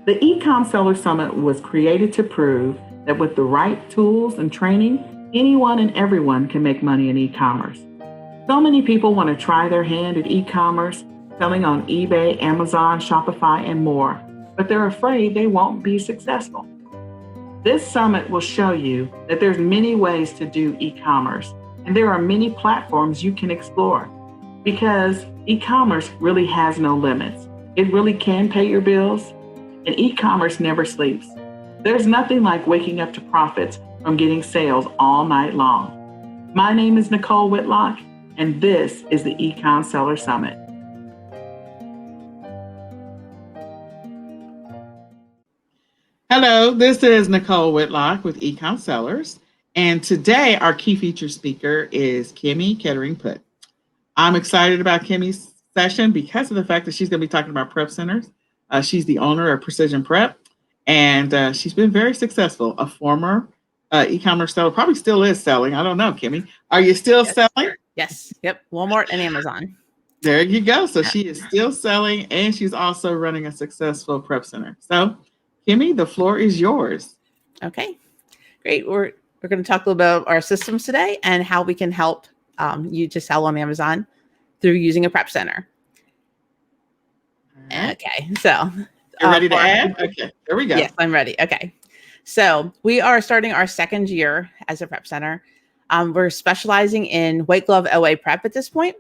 The eCom Seller Summit was created to prove that with the right tools and training, anyone and everyone can make money in e-commerce. So many people want to try their hand at e-commerce, selling on eBay, Amazon, Shopify, and more, but they're afraid they won't be successful. This summit will show you that there's many ways to do e-commerce, and there are many platforms you can explore, because e-commerce really has no limits. It really can pay your bills, and e-commerce never sleeps. There's nothing like waking up to profits from getting sales all night long. My name is Nicole Whitlock, and this is the eCom Seller Summit. Hello, this is Nicole Whitlock with eCom Sellers, and today our key featured speaker is Kimmi Kettering-Putt. I'm excited about Kimmi's session because of the fact that she's going to be talking about prep centers. She's the owner of Precision Prep, and she's been very successful. A former e-commerce seller, probably still is selling. I don't know, Kimmi. Are you still selling? Yes. Yep. Walmart and Amazon. There you go. So she is still selling, and she's also running a successful prep center. So, Kimmi, the floor is yours. Okay, great. We're going to talk a little bit about our systems today and how we can help you to sell on Amazon through using a prep center. Right. Okay, so you're ready to add? Okay, there we go. Yes, I'm ready. Okay, so we are starting our second year as a prep center. We're specializing in white glove OA prep at this point.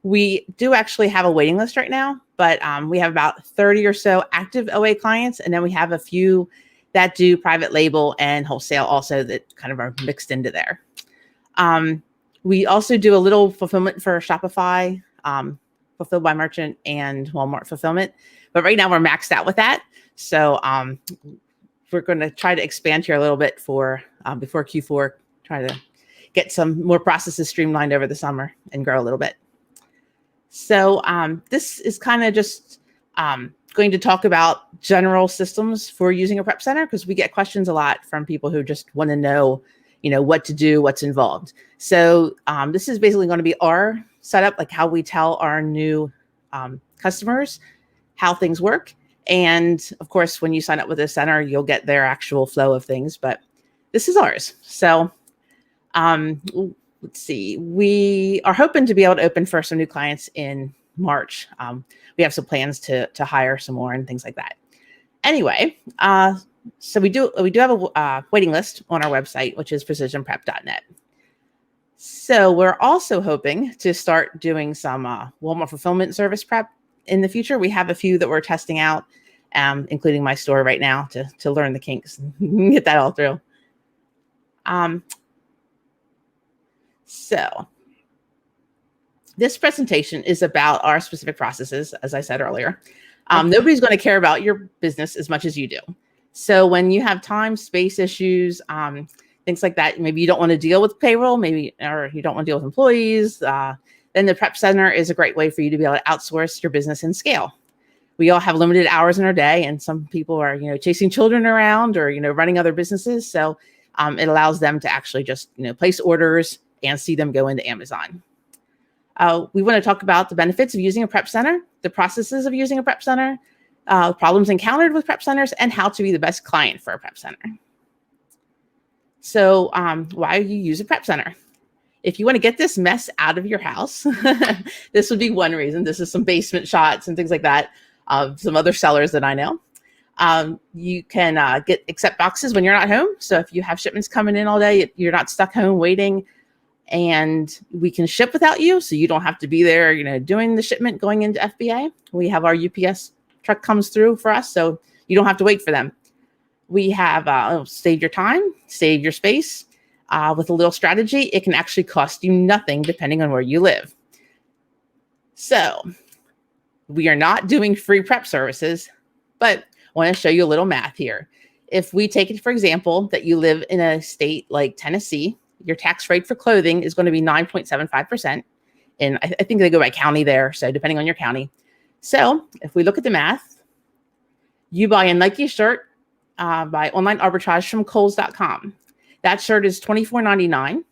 We do actually have a waiting list right now, but we have about 30 or so active OA clients, and then we have a few that do private label and wholesale also that kind of are mixed into there. We also do a little fulfillment for Shopify, Fulfilled by Merchant, and Walmart fulfillment. But right now we're maxed out with that. So we're going to try to expand here a little bit for before Q4, try to get some more processes streamlined over the summer and grow a little bit. So this is kind of just going to talk about general systems for using a prep center, because we get questions a lot from people who just want to know, what to do, what's involved. So this is basically going to be our setup, like how we tell our new customers how things work. And of course, when you sign up with a center, you'll get their actual flow of things, but this is ours. So let's see, we are hoping to be able to open for some new clients in March. We have some plans to hire some more and things like that. Anyway, so we do have a waiting list on our website, which is precisionprep.net. So we're also hoping to start doing some Walmart fulfillment service prep in the future. We have a few that we're testing out, including my store right now to learn the kinks and get that all through. So this presentation is about our specific processes, as I said earlier. Nobody's going to care about your business as much as you do. So when you have time, space issues, things like that, maybe you don't want to deal with payroll, or you don't want to deal with employees, then the prep center is a great way for you to be able to outsource your business and scale. We all have limited hours in our day, and some people are, chasing children around or, running other businesses. So it allows them to actually just, place orders and see them go into Amazon. We want to talk about the benefits of using a prep center, the processes of using a prep center, problems encountered with prep centers, and how to be the best client for a prep center. So why you use a prep center? If you want to get this mess out of your house, this would be one reason. This is some basement shots and things like that. Some other sellers that I know. You can accept boxes when you're not home. So if you have shipments coming in all day, you're not stuck home waiting, and we can ship without you. So you don't have to be there, doing the shipment going into FBA. We have our UPS truck comes through for us, so you don't have to wait for them. We have save your time, save your space. With a little strategy, it can actually cost you nothing depending on where you live. So we are not doing free prep services, but I want to show you a little math here. If we take it, for example, that you live in a state like Tennessee, your tax rate for clothing is going to be 9.75%. And I think they go by county there, so depending on your county. So if we look at the math, you buy a Nike shirt by online arbitrage from Kohl's.com. That shirt is $24.99.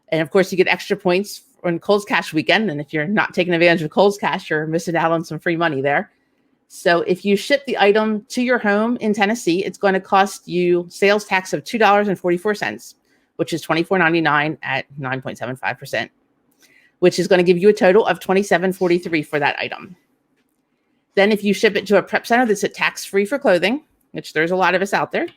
And of course, you get extra points on Kohl's Cash Weekend. And if you're not taking advantage of Kohl's Cash, you're missing out on some free money there. So if you ship the item to your home in Tennessee, it's going to cost you sales tax of $2.44, which is $24.99 at 9.75%, which is going to give you a total of $27.43 for that item. Then if you ship it to a prep center that's tax-free for clothing, which there's a lot of us out there,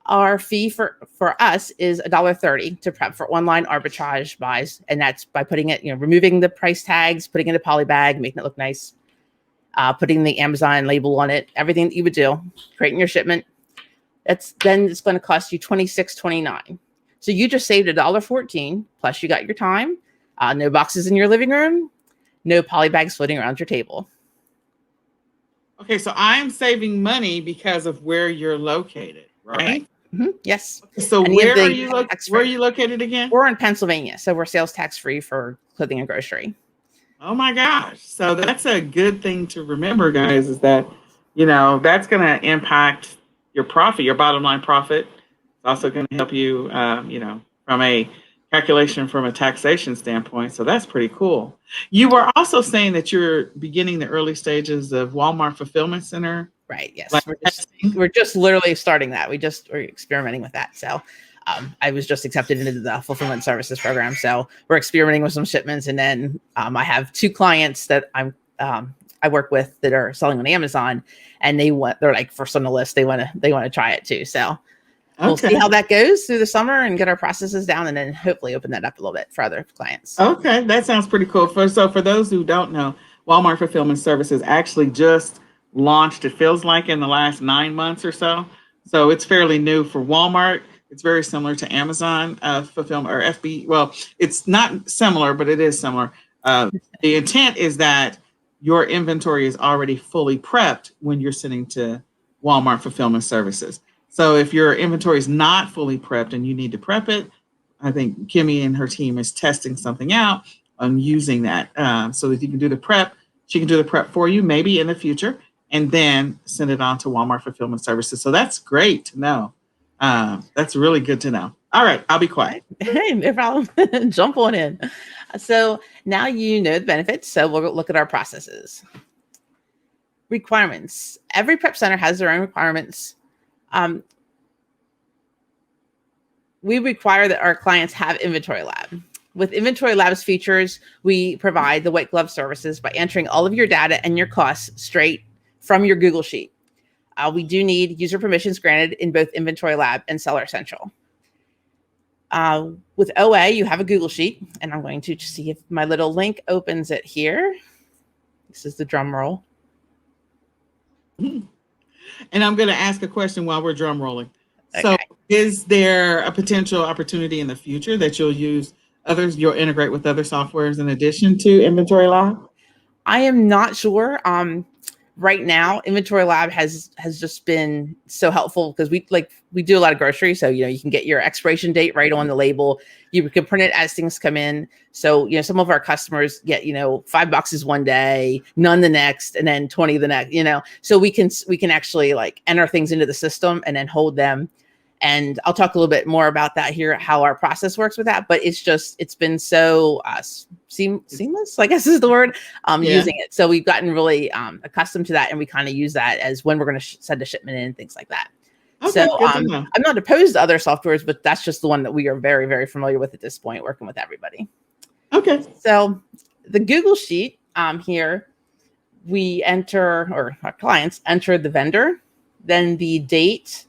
our fee for us is $1.30 to prep for online arbitrage buys. And that's by putting it, removing the price tags, putting it in a poly bag, making it look nice, putting the Amazon label on it, everything that you would do, creating your shipment. Then it's going to cost you $26.29. So you just saved $1.14, plus you got your time, no boxes in your living room, no poly bags floating around your table. Okay, so I'm saving money because of where you're located, right? Mm-hmm. Yes. So where are you located again? We're in Pennsylvania, so we're sales tax free for clothing and grocery. Oh my gosh! So that's a good thing to remember, guys. Is that that's going to impact your profit, your bottom line profit. It's also going to help you, from a calculation from a taxation standpoint. So that's pretty cool. You were also saying that you're beginning the early stages of Walmart Fulfillment Center. Right. Yes. We're just literally starting that. We're experimenting with that. So I was just accepted into the fulfillment services program. So we're experimenting with some shipments. And then I have 2 clients that I work with that are selling on Amazon, and they're like first on the list. They want to try it too. So we'll see how that goes through the summer and get our processes down, and then hopefully open that up a little bit for other clients. Okay. That sounds pretty cool. So for those who don't know, Walmart Fulfillment Services actually just launched, it feels like, in the last 9 months or so. So it's fairly new for Walmart. It's very similar to Amazon fulfillment or FB. Well, it's not similar, but it is similar. The intent is that your inventory is already fully prepped when you're sending to Walmart Fulfillment Services. So if your inventory is not fully prepped and you need to prep it, I think Kimmi and her team is testing something out on using that so that you can do the prep. She can do the prep for you maybe in the future, and then send it on to Walmart Fulfillment Services. So that's great to know. That's really good to know. All right, I'll be quiet. Hey, no problem. Jump on in. So now you know the benefits. So we'll look at our processes. Requirements. Every prep center has their own requirements. We require that our clients have Inventory Lab. With Inventory Lab's features, we provide the white glove services by entering all of your data and your costs straight from your Google Sheet. We do need user permissions granted in both Inventory Lab and Seller Central. With OA, you have a Google Sheet, and I'm going to see if my little link opens it here. This is the drum roll. And I'm going to ask a question while we're drum rolling. Okay. So is there a potential opportunity in the future that you'll integrate with other softwares in addition to Inventory Lab? I am not sure. Right now, Inventory Lab has just been so helpful because we do a lot of groceries. So, you can get your expiration date right on the label. You can print it as things come in. So, some of our customers get, 5 boxes one day, none the next, and then 20 the next, so we can actually enter things into the system and then hold them. And I'll talk a little bit more about that here, how our process works with that. But it's been so seamless, I guess is the word, using it. So we've gotten really accustomed to that. And we kind of use that as when we're going to send a shipment in and things like that. Okay, so I'm not opposed to other softwares, but that's just the one that we are very, very familiar with at this point, working with everybody. Okay. So the Google Sheet here, we enter, or our clients enter the vendor, then the date,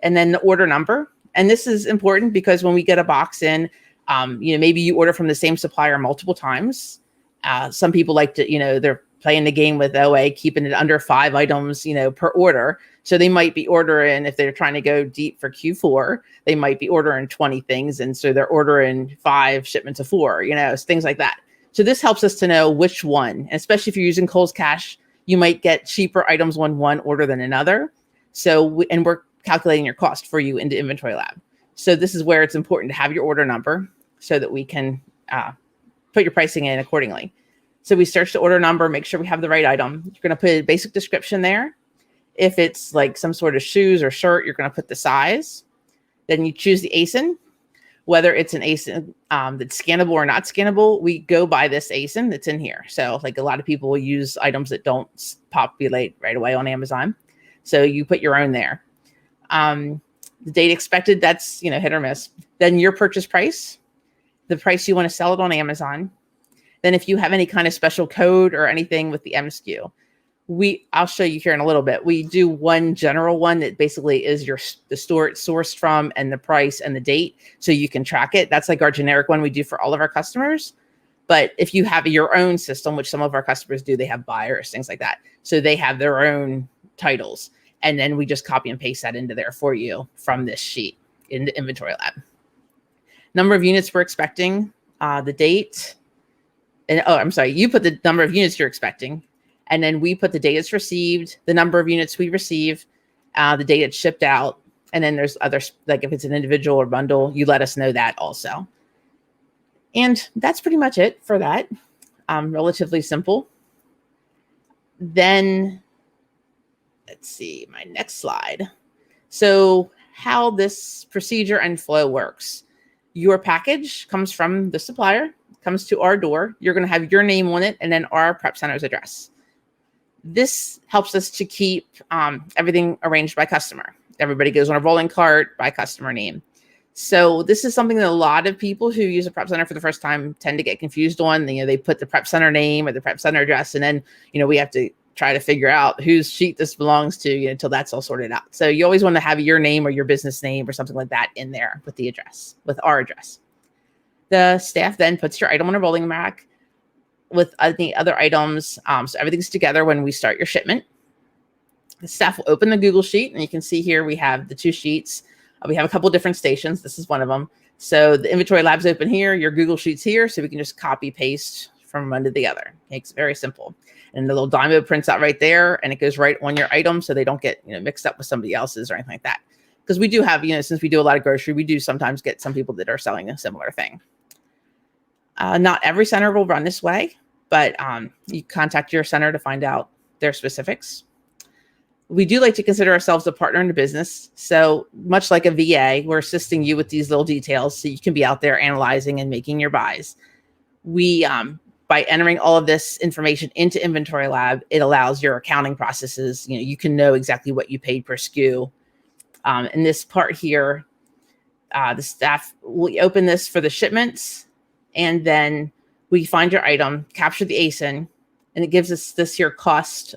and then the order number. And this is important because when we get a box in, maybe you order from the same supplier multiple times. Some people like to, they're playing the game with OA, keeping it under 5 items, per order. So they might be ordering, if they're trying to go deep for Q4, they might be ordering 20 things. And so they're ordering 5 shipments of 4, things like that. So this helps us to know which one, especially if you're using Kohl's Cash, you might get cheaper items on one order than another. So, we're calculating your cost for you into Inventory Lab. So this is where it's important to have your order number so that we can put your pricing in accordingly. So we search the order number, make sure we have the right item. You're going to put a basic description there. If it's like some sort of shoes or shirt, you're going to put the size. Then you choose the ASIN. whether it's an ASIN that's scannable or not scannable, we go by this ASIN that's in here. So like a lot of people will use items that don't populate right away on Amazon. So you put your own there. The date expected, that's, hit or miss. Then your purchase price, the price you want to sell it on Amazon. Then if you have any kind of special code or anything with the MSKU, I'll show you here in a little bit. We do one general one that basically is the store it's sourced from and the price and the date, so you can track it. That's like our generic one we do for all of our customers. But if you have your own system, which some of our customers do, they have buyers, things like that. So they have their own titles. And then we just copy and paste that into there for you from this sheet in the inventory lab. Number of units we're expecting, the date. And I'm sorry, you put the number of units you're expecting. And then we put the date it's received, the number of units we receive, the date it's shipped out. And then there's others, like if it's an individual or bundle, you let us know that also. And that's pretty much it for that. Relatively simple. Then let's see my next slide. So how this procedure and flow works. Your package comes from the supplier, comes to our door. You're going to have your name on it and then our prep center's address. This helps us to keep everything arranged by customer. Everybody goes on a rolling cart by customer name. So this is something that a lot of people who use a prep center for the first time tend to get confused on. They put the prep center name or the prep center address, and then we have to try to figure out whose sheet this belongs to until that's all sorted out. So you always want to have your name or your business name or something like that in there with the address, with our address. The staff then puts your item on a rolling rack with the other items. So everything's together when we start your shipment. The staff will open the Google sheet, and you can see here we have the two sheets. We have a couple different stations. This is one of them. So the inventory lab's open here, your Google sheet's here, so we can just copy paste from one to the other. It's very simple. And the little Dymo prints out right there, and it goes right on your item so they don't get mixed up with somebody else's or anything like that. Because we do have, since we do a lot of grocery, we do sometimes get some people that are selling a similar thing. Not every center will run this way, but you contact your center to find out their specifics. We do like to consider ourselves a partner in the business. So much like a VA, we're assisting you with these little details so you can be out there analyzing and making your buys. We, by entering all of this information into Inventory Lab, it allows your accounting processes. You can know exactly what you paid per SKU. In this part here, the staff will open this for the shipments, and then we find your item, capture the ASIN, and it gives us this here cost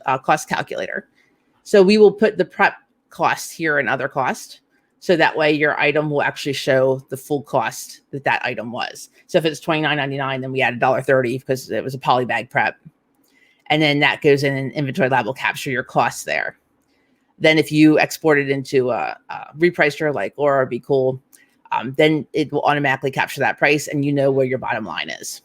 calculator. So we will put the prep cost here and other cost. So that way your item will actually show the full cost that item was. So if it's $29.99, then we add $1.30 because it was a poly bag prep. And then that goes in, and Inventory Lab will capture your costs there. Then if you export it into a repricer like Laura or Be Cool, then it will automatically capture that price, and where your bottom line is.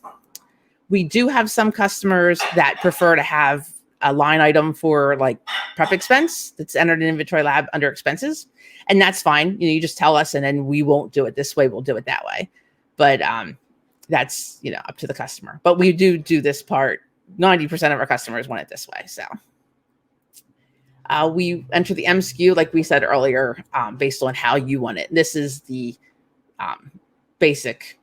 We do have some customers that prefer to have a line item for like prep expense that's entered in Inventory Lab under expenses. And that's fine. You just tell us, and then we won't do it this way. We'll do it that way. But that's, up to the customer. But we do this part. 90% of our customers want it this way. So we enter the MSKU, like we said earlier, based on how you want it. This is the basic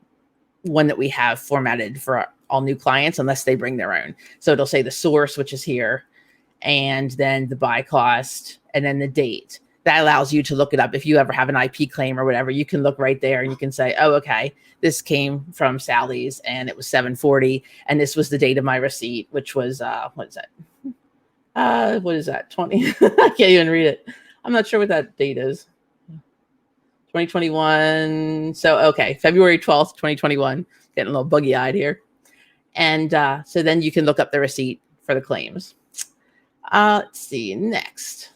one that we have formatted for all new clients, unless they bring their own. So it'll say the source, which is here, and then the buy cost, and then the date. That allows you to look it up. If you ever have an IP claim or whatever, you can look right there and you can say, oh, okay, this came from Sally's and it was $7.40. And this was the date of my receipt, which was, what is that? 20? I can't even read it. I'm not sure what that date is. 2021. So, okay. February 12th, 2021, getting a little buggy eyed here. And so then you can look up the receipt for the claims. Let's see next.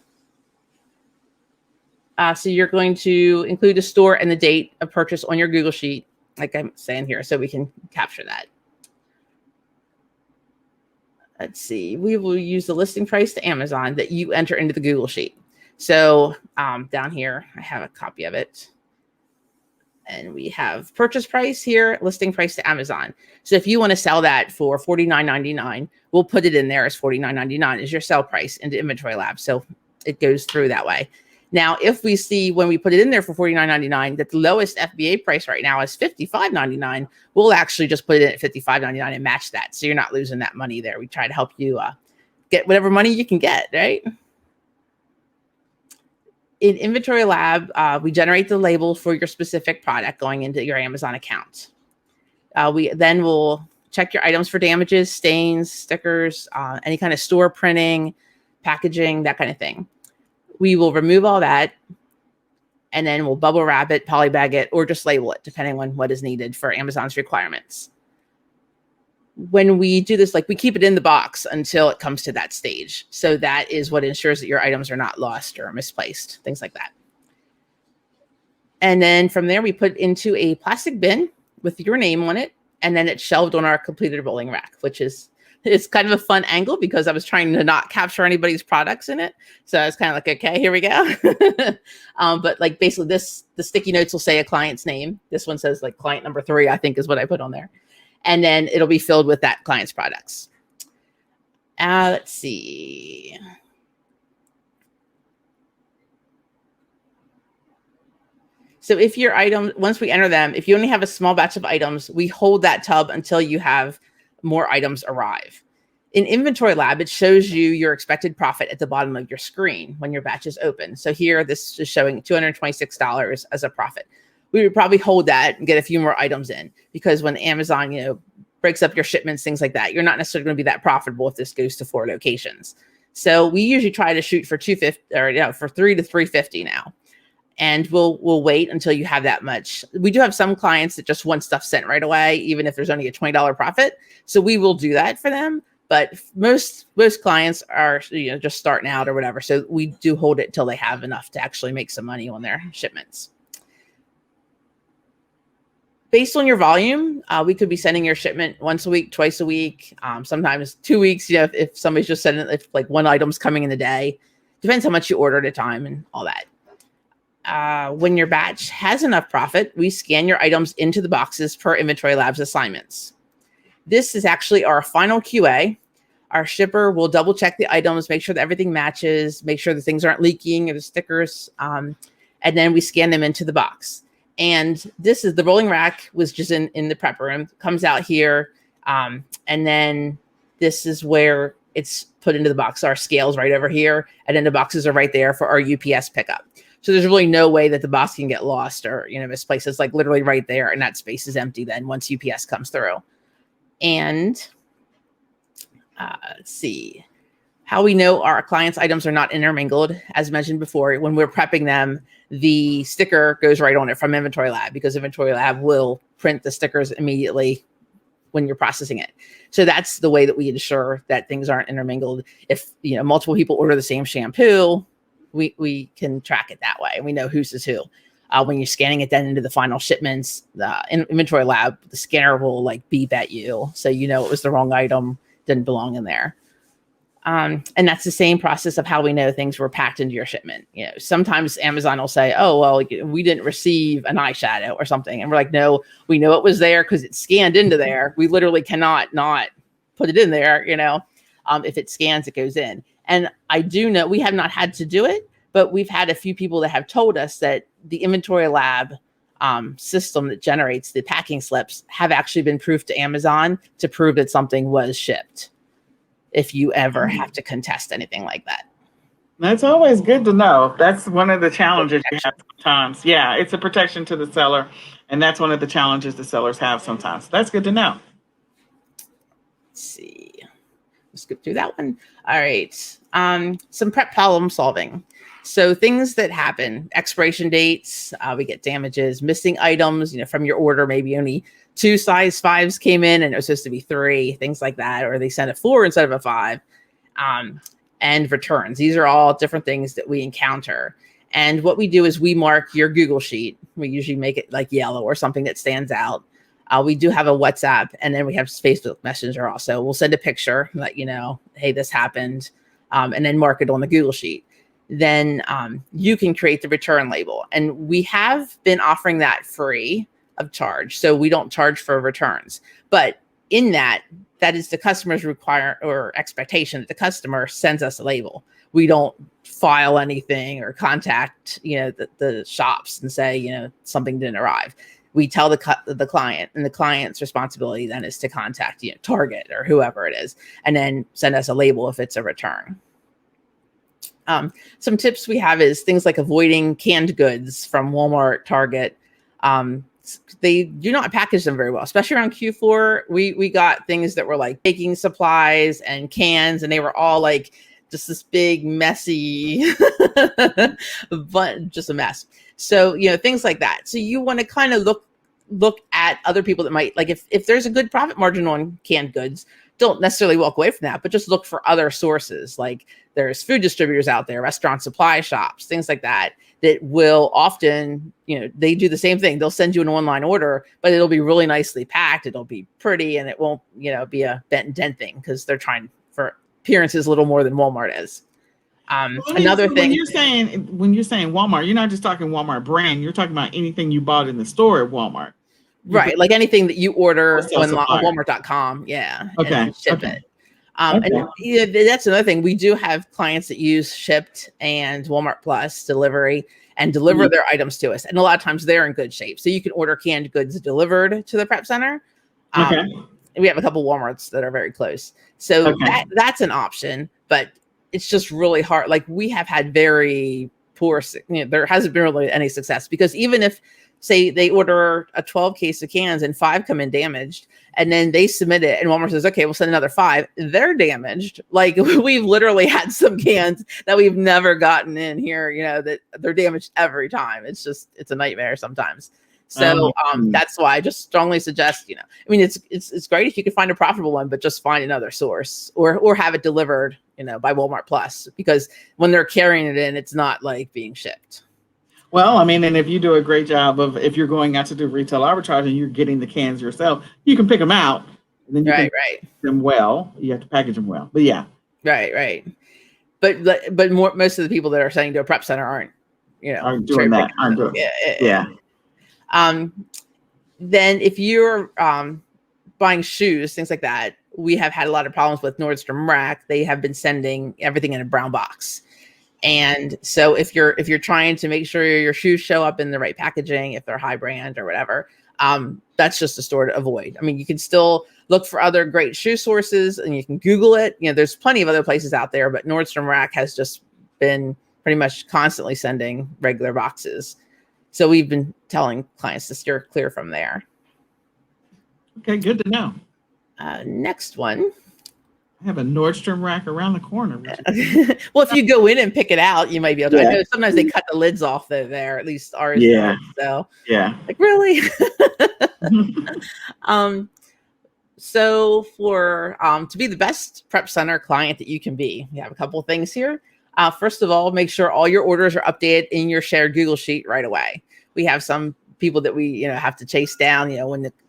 So you're going to include the store and the date of purchase on your Google sheet, like I'm saying here, so we can capture that. Let's see. We will use the listing price to Amazon that you enter into the Google sheet. So down here, I have a copy of it. And we have purchase price here, listing price to Amazon. So if you want to sell that for $49.99, we'll put it in there as $49.99 as your sell price into Inventory Lab. So it goes through that way. Now, if we see when we put it in there for $49.99 that the lowest FBA price right now is $55.99, we'll actually just put it in at $55.99 and match that. So you're not losing that money there. We try to help you get whatever money you can get, right? In Inventory Lab, we generate the label for your specific product going into your Amazon account. We then will check your items for damages, stains, stickers, any kind of store printing, packaging, that kind of thing. We will remove all that, and then we'll bubble wrap it, polybag it, or just label it, depending on what is needed for Amazon's requirements. When we do this, like, we keep it in the box until it comes to that stage. So that is what ensures that your items are not lost or misplaced, things like that. And then from there, we put into a plastic bin with your name on it, and then it's shelved on our completed rolling rack, which is, it's kind of a fun angle because I was trying to not capture anybody's products in it. So I was kind of like, okay, here we go. But like basically the sticky notes will say a client's name. This one says like client number 3, I think is what I put on there. And then it'll be filled with that client's products. Let's see. So if your item, once we enter them, if you only have a small batch of items, we hold that tub until you have more items arrive. In Inventory Lab, it shows you your expected profit at the bottom of your screen when your batch is open. So here, this is showing $226 as a profit. We would probably hold that and get a few more items in, because when Amazon, breaks up your shipments, things like that, you're not necessarily going to be that profitable if this goes to 4 locations. So we usually try to shoot for $250 or for $3 to $350 now. And we'll wait until you have that much. We do have some clients that just want stuff sent right away, even if there's only a $20 profit. So we will do that for them. But most clients are just starting out or whatever. So we do hold it till they have enough to actually make some money on their shipments. Based on your volume, we could be sending your shipment once a week, twice a week, sometimes 2 weeks. If somebody's just sending, if like one item's coming in the day, depends how much you order at a time and all that. When your batch has enough profit, we scan your items into the boxes per Inventory Lab's assignments. This is actually our final QA. Our shipper will double check the items, make sure that everything matches, make sure the things aren't leaking or the stickers, and then we scan them into the box. And this is the rolling rack, was just in the prep room, comes out here, and then this is where it's put into the box. Our scale's right over here, and then the boxes are right there for our UPS pickup. So there's really no way that the box can get lost or misplaced. It's like literally right there, and that space is empty then once UPS comes through. And let's see how we know our clients' items are not intermingled. As mentioned before, when we're prepping them, the sticker goes right on it from Inventory Lab, because Inventory Lab will print the stickers immediately when you're processing it. So that's the way that we ensure that things aren't intermingled. If multiple people order the same shampoo, we can track it that way, and we know whose is who. When you're scanning it then into the final shipments, the Inventory Lab, the scanner will like beep at you, so it was the wrong item, didn't belong in there. And that's the same process of how we know things were packed into your shipment. Sometimes Amazon will say, "Oh, well, we didn't receive an eyeshadow or something," and we're like, "No, we know it was there because it's scanned into there. We literally cannot not put it in there. If it scans, it goes in." And I do know we have not had to do it, but we've had a few people that have told us that the Inventory Lab system that generates the packing slips have actually been proof to Amazon to prove that something was shipped, if you ever have to contest anything like that. That's always good to know. That's one of the challenges you have sometimes. Yeah, it's a protection to the seller, and that's one of the challenges the sellers have sometimes. That's good to know. Let's see. Let's skip through that one. All right. Some prep problem solving. So things that happen, expiration dates, we get damages, missing items, from your order, maybe only 2 size 5s came in and it was supposed to be 3, things like that, or they sent a 4 instead of a 5, and returns. These are all different things that we encounter. And what we do is we mark your Google Sheet. We usually make it like yellow or something that stands out. We do have a WhatsApp, and then we have Facebook Messenger also. We'll send a picture, let you know, hey, this happened, and then mark it on the Google Sheet. Then you can create the return label. And we have been offering that free of charge. So we don't charge for returns. But in that is the customer's expectation that the customer sends us a label. we don't file anything or contact, the shops and say, something didn't arrive. We tell the client, and the client's responsibility then is to contact, Target or whoever it is, and then send us a label if it's a return. Some tips we have is things like avoiding canned goods from Walmart, Target. They do not package them very well, especially around Q4. We got things that were like baking supplies and cans, and they were all like just this big, messy, but just a mess. So, things like that. So you want to kind of look at other people that might, like if there's a good profit margin on canned goods, don't necessarily walk away from that, but just look for other sources. Like there's food distributors out there, restaurant supply shops, things like that will often, they do the same thing. They'll send you an online order, but it'll be really nicely packed. It'll be pretty, and it won't, be a bent and dent thing, because they're trying for appearances a little more than Walmart is. Another thing, when you're saying Walmart, you're not just talking Walmart brand. You're talking about anything you bought in the store at Walmart. Right, like anything that you order on Walmart.com, yeah. Okay. And ship it. And that's another thing. We do have clients that use Shipt and Walmart Plus delivery and deliver their items to us. And a lot of times they're in good shape. So you can order canned goods delivered to the prep center. We have a couple Walmarts that are very close. So that's an option, but it's just really hard. Like we have had very poor, there hasn't been really any success, because even if, say they order a 12 case of cans and 5 come in damaged, and then they submit it and Walmart says, okay, we'll send another 5, they're damaged. Like we've literally had some cans that we've never gotten in here, that they're damaged every time. It's a nightmare sometimes. So that's why I just strongly suggest, it's great if you can find a profitable one, but just find another source or have it delivered, by Walmart Plus, because when they're carrying it in, it's not like being shipped. Well, and if you do a great job of, if you're going out to do retail arbitrage and you're getting the cans yourself, you can pick them out, and then you can package them well. You have to package them well, but yeah. Right. But most of the people that are sending to a prep center aren't doing that. Yeah. Then if you're buying shoes, things like that, we have had a lot of problems with Nordstrom Rack. They have been sending everything in a brown box. And so if you're trying to make sure your shoes show up in the right packaging, if they're high brand or whatever, that's just a store to avoid. You can still look for other great shoe sources, and you can Google it. There's plenty of other places out there, but Nordstrom Rack has just been pretty much constantly sending regular boxes. So we've been telling clients to steer clear from there. Okay, good to know. Next one. I have a Nordstrom Rack around the corner. Well, if you go in and pick it out, you might be able to. I know sometimes they cut the lids off there, at least ours. Yeah. So like really. So for to be the best prep center client that you can be, we have a couple of things here. First of all, make sure all your orders are updated in your shared Google Sheet right away. We have some people that we have to chase down.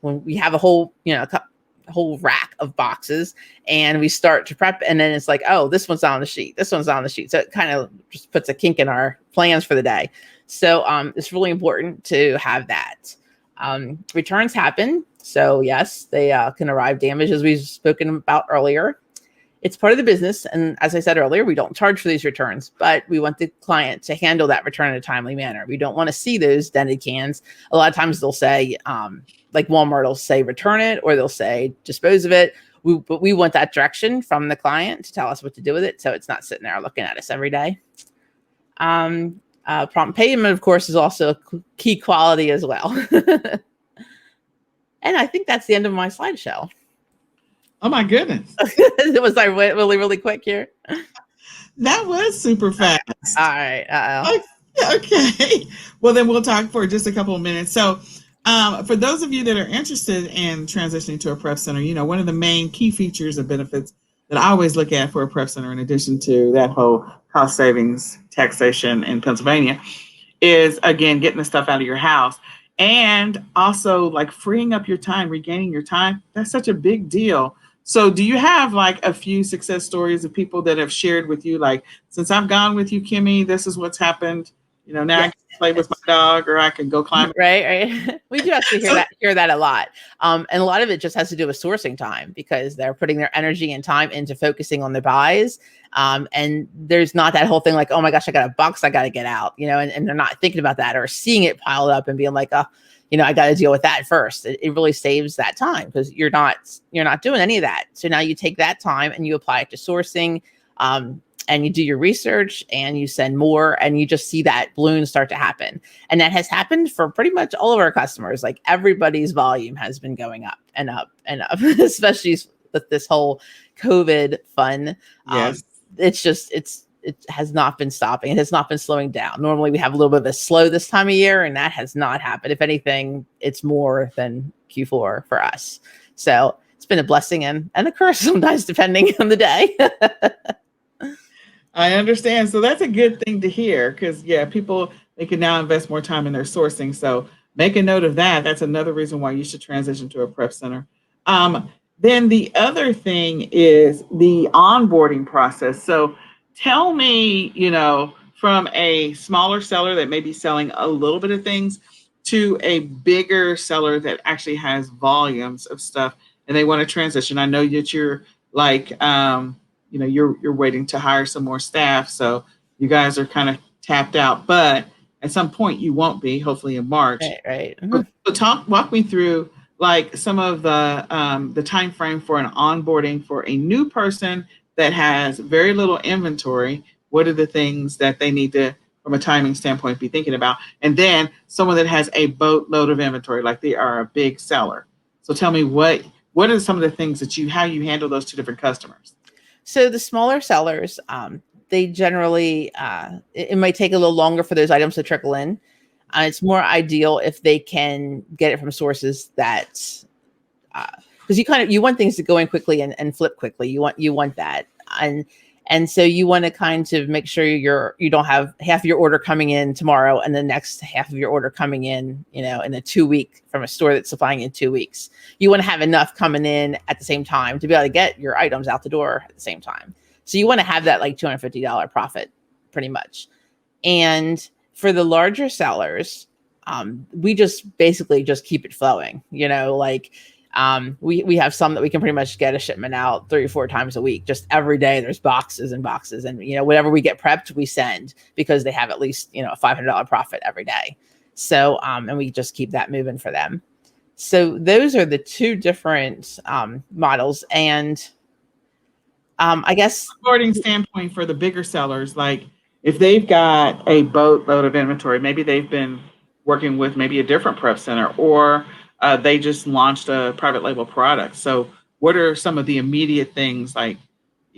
When we have a whole whole rack of boxes and we start to prep, and then it's like, oh, this one's on the sheet, this one's on the sheet. So it kind of just puts a kink in our plans for the day. So it's really important to have that. Returns happen. So yes, they can arrive damaged, as we've spoken about earlier. It's part of the business. And as I said earlier, we don't charge for these returns, but we want the client to handle that return in a timely manner. We don't want to see those dented cans. A lot of times they'll say, like Walmart will say return it, or they'll say dispose of it. But we want that direction from the client to tell us what to do with it, so it's not sitting there looking at us every day. Prompt payment, of course, is also a key quality as well. And I think that's the end of my slideshow. Oh my goodness. Was I really, really quick here? That was super fast. All right. Okay. Well, then we'll talk for just a couple of minutes. So for those of you that are interested in transitioning to a prep center, one of the main key features and benefits that I always look at for a prep center, in addition to that whole cost savings taxation in Pennsylvania, is, again, getting the stuff out of your house. And also like freeing up your time, regaining your time. That's such a big deal. So do you have like a few success stories of people that have shared with you, like, since I've gone with you, Kimmi, this is what's happened, Now I Yes. can play with my dog, or I can go climb. Right. We do actually hear So that a lot. And a lot of it just has to do with sourcing time because they're putting their energy and time into focusing on the buys. And there's not that whole thing like, oh my gosh, I got a box I got to get out, and they're not thinking about that or seeing it piled up and being like, oh, I got to deal with that first. It really saves that time because you're not doing any of that. So now you take that time and you apply it to sourcing. And you do your research and you send more and you just see that balloon start to happen. And that has happened for pretty much all of our customers. Like everybody's volume has been going up and up and up, especially with this whole COVID fun. yes, It has not been stopping. It has not been slowing down. Normally we have a little bit of a slow this time of year and that has not happened. If anything, it's more than Q4 for us. So it's been a blessing and a curse sometimes depending on the day. I understand. So that's a good thing to hear because, yeah, people, they can now invest more time in their sourcing. So make a note of that. That's another reason why you should transition to a prep center. Then the other thing is the onboarding process. So tell me, from a smaller seller that may be selling a little bit of things to a bigger seller that actually has volumes of stuff and they want to transition. I know that you're like, you're waiting to hire some more staff, so you guys are kind of tapped out, but at some point you won't be, hopefully in March. Right. So walk me through like some of the time frame for an onboarding for a new person that has very little inventory. What are the things that they need to, from a timing standpoint, be thinking about? And then someone that has a boatload of inventory, like they are a big seller. So tell me what are some of the things that how you handle those two different customers? So the smaller sellers, they generally, it might take a little longer for those items to trickle in. It's more ideal if they can get it from sources that, because you want things to go in quickly and flip quickly. You want that, and so you want to kind of make sure you don't have half of your order coming in tomorrow and the next half of your order coming in, in a 2-week from a store that's supplying in 2 weeks. You want to have enough coming in at the same time to be able to get your items out the door at the same time. So you want to have that like $250 profit pretty much. And for the larger sellers, we just basically just keep it flowing, we have some that we can pretty much get a shipment out 3 or 4 times a week. Just every day there's boxes and boxes and, whatever we get prepped, we send because they have at least, a $500 profit every day. So, and we just keep that moving for them. So those are the two different models. And I guess Onboarding standpoint for the bigger sellers, like if they've got a boatload of inventory, maybe they've been working with maybe a different prep center, or they just launched a private label product. So what are some of the immediate things, like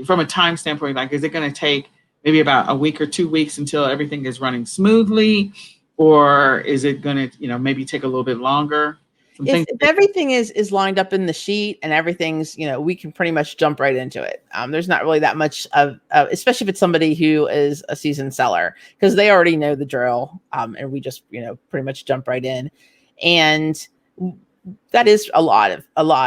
from a time standpoint, like is it going to take maybe about a week or 2 weeks until everything is running smoothly, or is it going to, maybe take a little bit longer? if everything is lined up in the sheet and everything's, we can pretty much jump right into it. There's not really that much of especially if it's somebody who is a seasoned seller, because they already know the drill. And we just, pretty much jump right in. And that is a lot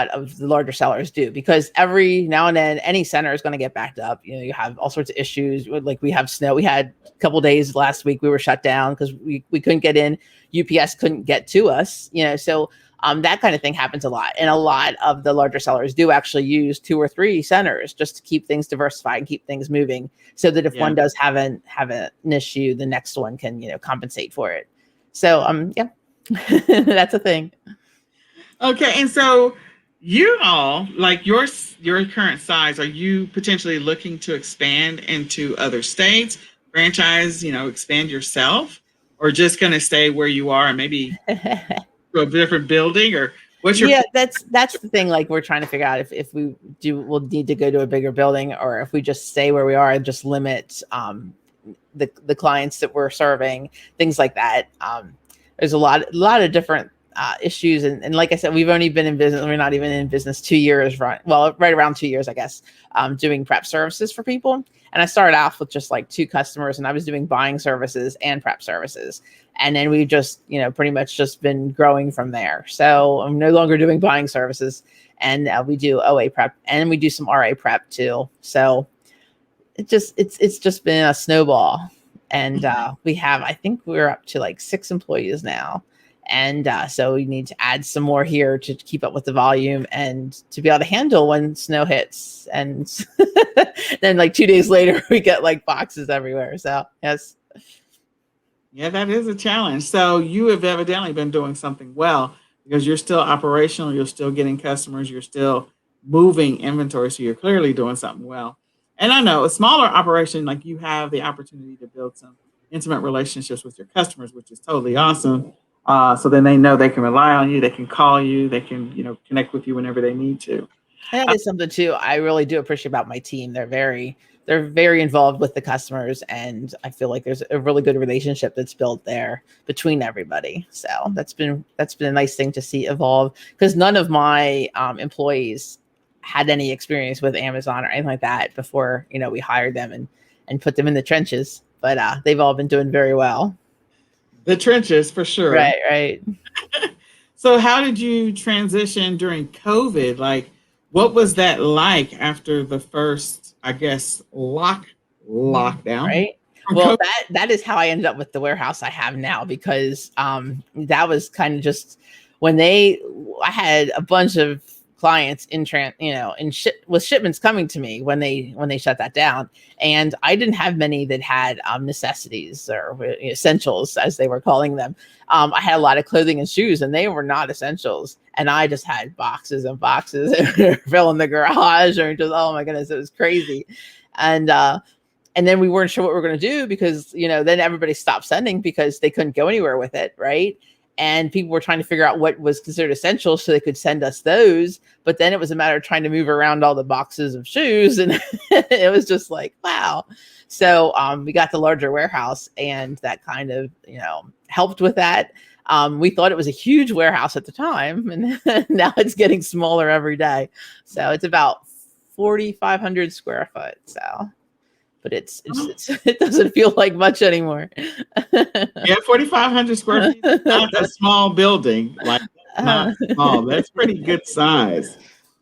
of the larger sellers do, because every now and then any center is going to get backed up. You have all sorts of issues. Like we have snow. We had a couple days last week we were shut down because we couldn't get in. UPS couldn't get to us. So that kind of thing happens a lot. And a lot of the larger sellers do actually use 2 or 3 centers just to keep things diversified and keep things moving, so that if one does have an issue, the next one can, compensate for it. So yeah, that's a thing. Okay, and so you all, like your current size, are you potentially looking to expand into other states, franchise, expand yourself, or just going to stay where you are and maybe to a different building, or what's your that's the thing. Like we're trying to figure out if we'll need to go to a bigger building, or if we just stay where we are and just limit the clients that we're serving, things like that. There's a lot of different issues. And like I said, we've only been in business. We're not even in business 2 years, right around 2 years, I guess, doing prep services for people. And I started off with just like 2 customers, and I was doing buying services and prep services. And then we just, pretty much just been growing from there. So I'm no longer doing buying services, and we do OA prep and we do some RA prep too. So it's just been a snowball. And I think we're up to like 6 employees now. And so we need to add some more here to keep up with the volume and to be able to handle when snow hits. And then like 2 days later, we get like boxes everywhere. So yes. Yeah, that is a challenge. So you have evidently been doing something well because you're still operational, you're still getting customers, you're still moving inventory. So you're clearly doing something well. And I know a smaller operation, like you have the opportunity to build some intimate relationships with your customers, which is totally awesome. So then they know they can rely on you, they can call you, they can, connect with you whenever they need to. And that is something too I really do appreciate about my team. They're very involved with the customers, and I feel like there's a really good relationship that's built there between everybody. So that's been a nice thing to see evolve, because none of my employees had any experience with Amazon or anything like that before we hired them and put them in the trenches. But they've all been doing very well. The trenches for sure. Right. So how did you transition during COVID? Like, what was that like after the first, I guess, lockdown? Right. Well, that is how I ended up with the warehouse I have now, because that was kind of just when I had a bunch of clients with shipments coming to me when they shut that down, and I didn't have many that had necessities or essentials, as they were calling them. I had a lot of clothing and shoes, and they were not essentials, and I just had boxes and boxes that fell in the garage, or just, oh my goodness, it was crazy. And then we weren't sure what we were going to do, because then everybody stopped sending because they couldn't go anywhere with it, right? And people were trying to figure out what was considered essential so they could send us those. But then it was a matter of trying to move around all the boxes of shoes. And it was just like, wow. So we got the larger warehouse, and that kind of, helped with that. We thought it was a huge warehouse at the time, and now it's getting smaller every day. So it's about 4,500 square foot. So, but it doesn't feel like much anymore. Yeah, 4,500 square feet is not a small building. Like, not small. That's pretty good size.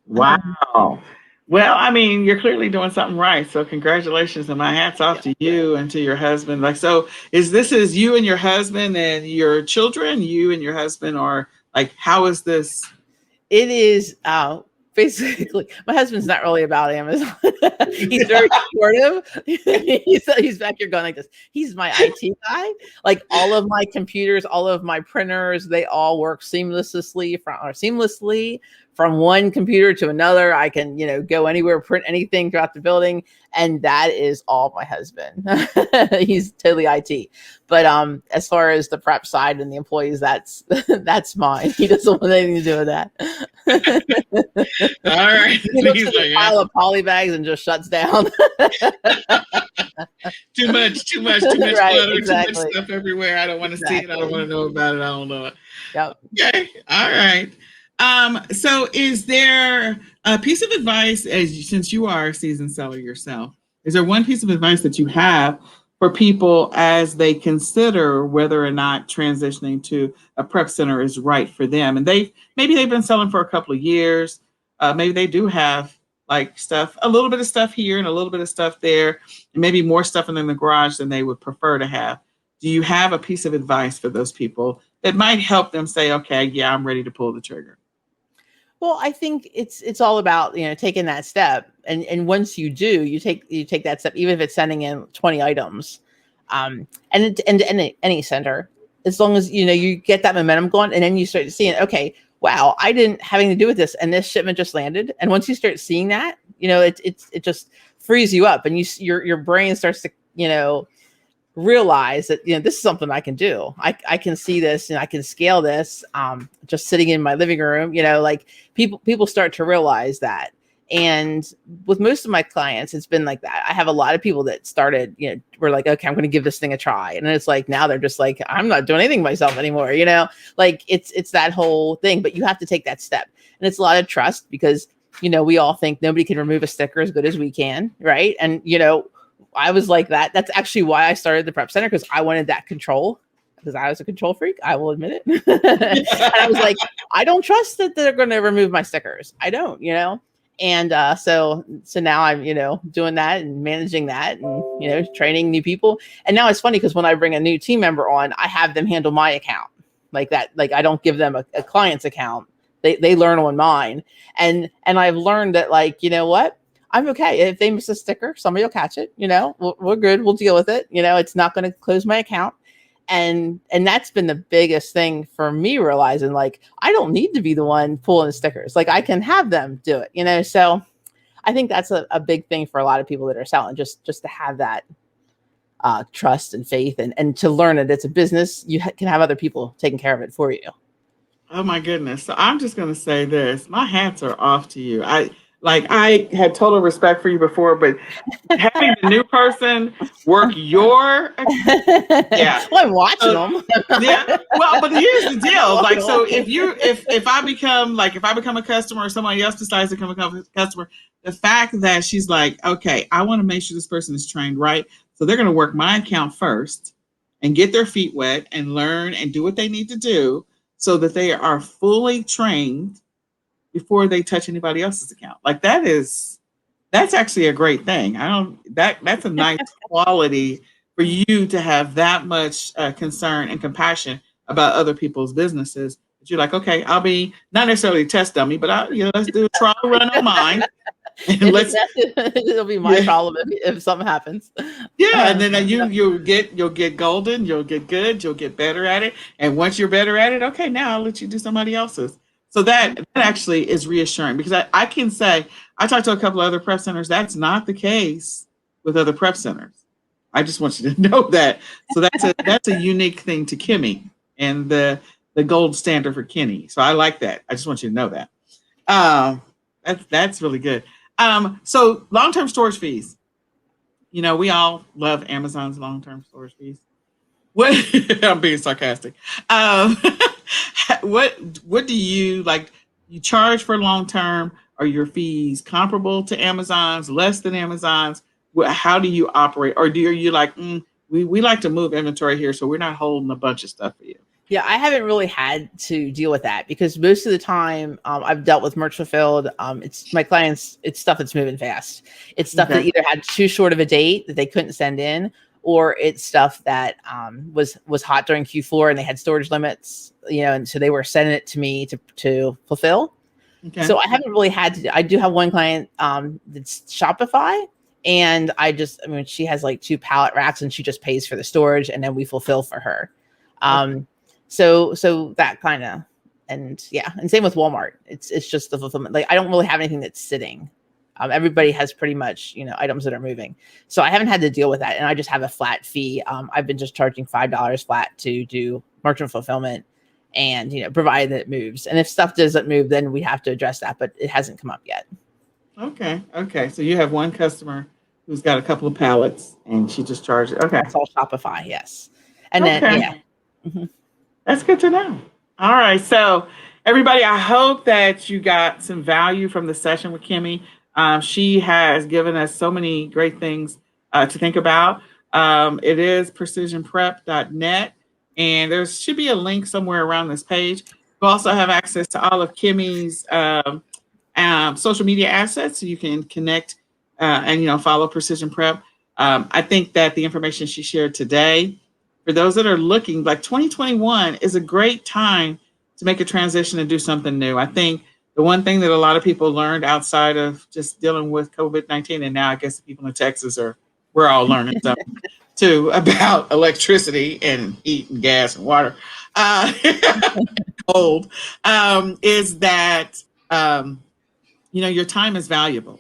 Wow. Well, I mean, you're clearly doing something right. So congratulations, and my hat's off to you and to your husband. Like, so is you and your husband and your children, you and your husband, or like, how is this? It is basically, my husband's not really about Amazon. He's very supportive. he's back here going like this. He's my IT guy. Like, all of my computers, all of my printers, they all work seamlessly from one computer to another. I can, go anywhere, print anything throughout the building. And that is all my husband. He's totally IT. But as far as the prep side and the employees, that's mine. He doesn't want anything to do with that. All right. He looks at a pile of poly bags and just shuts down. Too much Right, clutter, exactly. too much stuff everywhere. I don't want to see it. I don't want to know about it. I don't know it. Yep. Okay. All right. So is there a piece of advice, since you are a seasoned seller yourself, is there one piece of advice that you have for people as they consider whether or not transitioning to a prep center is right for them? And maybe they've been selling for a couple of years. Maybe they do have like a little bit of stuff here and a little bit of stuff there, and maybe more stuff in the garage than they would prefer to have. Do you have a piece of advice for those people that might help them say, okay, yeah, I'm ready to pull the trigger? Well, I think it's all about, taking that step. And once you do, you take that step, even if it's sending in 20 items, and any center, as long as, you get that momentum going, and then you start seeing, okay, wow, I didn't have anything to do with this, and this shipment just landed. And once you start seeing that, it just frees you up, and your brain starts to, realize that this is something I can do. I can see this, and I can scale this just sitting in my living room. Like, people start to realize that. And with most of my clients, it's been like that. I have a lot of people that started, were like, okay, I'm going to give this thing a try. And it's like, now they're just like, I'm not doing anything myself anymore. Like, it's that whole thing, but you have to take that step. And it's a lot of trust, because, we all think nobody can remove a sticker as good as we can. Right. And, I was like that. That's actually why I started the prep center, because I wanted that control, because I was a control freak. I will admit it. And I was like, I don't trust that they're going to remove my stickers. I don't, And so now I'm, doing that and managing that and, training new people. And now it's funny because when I bring a new team member on, I have them handle my account like that. Like I don't give them a client's account. They learn on mine. And I've learned that, like, you know what? I'm okay. If they miss a sticker, somebody will catch it. We're good. We'll deal with it. It's not going to close my account. And that's been the biggest thing for me, realizing, like, I don't need to be the one pulling the stickers. Like, I can have them do it, so I think that's a big thing for a lot of people that are selling, just to have that trust and faith, and to learn that it's a business. You can have other people taking care of it for you. Oh my goodness. So I'm just going to say this. My hats are off to you. I had total respect for you before, but having the new person work your yeah. Well, I'm watching them. Yeah. Well, but here's the deal. Like, so if I become a customer, or somebody else decides to become a customer, the fact that she's like, okay, I want to make sure this person is trained right. So they're going to work my account first and get their feet wet and learn and do what they need to do so that they are fully trained before they touch anybody else's account. Like, that's actually a great thing. That's a nice quality for you to have that much concern and compassion about other people's businesses. That you're like, okay, I'll be not necessarily a test dummy, but let's do a trial run on mine. And it'll be my problem if something happens. Yeah, and then you'll get golden, you'll get good, you'll get better at it. And once you're better at it, okay, now I'll let you do somebody else's. So that actually is reassuring, because I can say, I talked to a couple of other prep centers. That's not the case with other prep centers. I just want you to know that. So that's a unique thing to Kimmi, and the gold standard for Kenny. So I like that. I just want you to know that. That's really good. So long-term storage fees. We all love Amazon's long-term storage fees. What I'm being sarcastic. What do you like? You charge for long-term? Are your fees comparable to Amazon's, less than Amazon's? How do you operate? Or are you like, we like to move inventory here, so we're not holding a bunch of stuff for you? Yeah, I haven't really had to deal with that, because most of the time I've dealt with merch fulfilled. It's my clients, it's stuff that's moving fast. It's stuff that either had too short of a date that they couldn't send in, or it's stuff that was hot during Q4 and they had storage limits, and so they were sending it to me to fulfill. Okay. So I haven't really had to. I do have one client that's Shopify, and she has like 2 pallet racks, and she just pays for the storage, and then we fulfill for her. Okay. So that kind of, and same with Walmart. It's just the fulfillment. Like, I don't really have anything that's sitting. Everybody has pretty much, items that are moving. So I haven't had to deal with that. And I just have a flat fee. I've been just charging $5 flat to do merchant fulfillment, and, provided that it moves. And if stuff doesn't move, then we have to address that, but it hasn't come up yet. Okay. So you have one customer who's got a couple of pallets, and she just charges. Okay. That's all Shopify. Yes. And then, Mm-hmm. That's good to know. All right. So everybody, I hope that you got some value from the session with Kimmi. She has given us so many great things to think about. It is precisionprep.net, and there should be a link somewhere around this page. You also have access to all of Kimmi's social media assets, so you can connect and follow Precision Prep. I think that the information she shared today, for those that are looking, like 2021 is a great time to make a transition and do something new. I think the one thing that a lot of people learned outside of just dealing with COVID-19, and now I guess the people in Texas we're all learning something too about electricity and heat and gas and water, cold, is that, your time is valuable.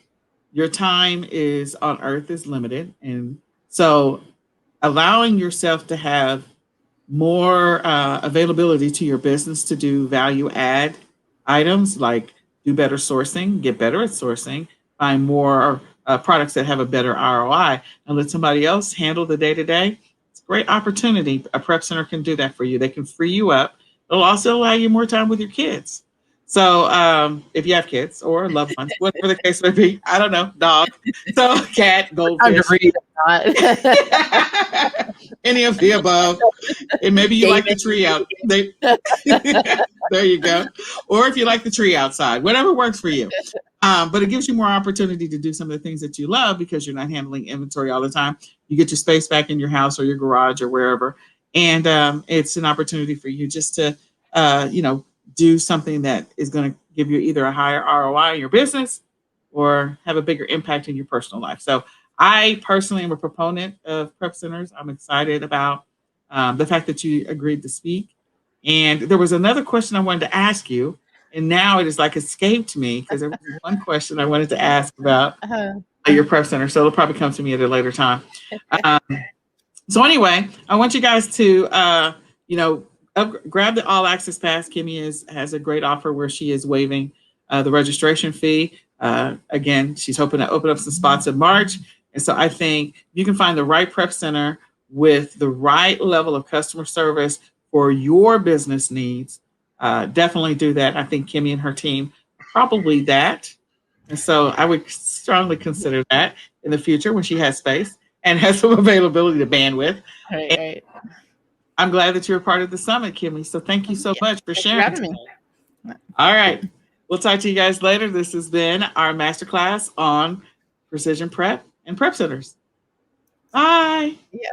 Your time is on earth is limited. And so allowing yourself to have more availability to your business to do value add items, like do better sourcing, get better at sourcing, find more products that have a better ROI, and let somebody else handle the day-to-day. It's a great opportunity. A prep center can do that for you. They can free you up. It'll also allow you more time with your kids. So if you have kids or loved ones, whatever the case may be, I don't know, dog, so cat, goldfish, any of the above, and maybe you like the tree out. There you go. Or if you like the tree outside, whatever works for you. But it gives you more opportunity to do some of the things that you love because you're not handling inventory all the time. You get your space back in your house or your garage or wherever. And it's an opportunity for you just to, do something that is going to give you either a higher ROI in your business or have a bigger impact in your personal life. So I personally am a proponent of prep centers. I'm excited about the fact that you agreed to speak. And there was another question I wanted to ask you, and now it is like escaped me because there was one question I wanted to ask about your prep center. So it'll probably come to me at a later time. Um, so anyway, I want you guys to, grab the all access pass. Kimmi has a great offer where she is waiving the registration fee. Again, she's hoping to open up some spots in March. And so I think you can find the right prep center with the right level of customer service for your business needs. Definitely do that. I think Kimmi and her team are probably that. And so I would strongly consider that in the future when she has space and has some availability to bandwidth. Right. I'm glad that you're a part of the summit, Kimmi. So thank you so much for sharing. Thanks for having me. All right. We'll talk to you guys later. This has been our masterclass on precision prep and prep centers. Bye. Yeah.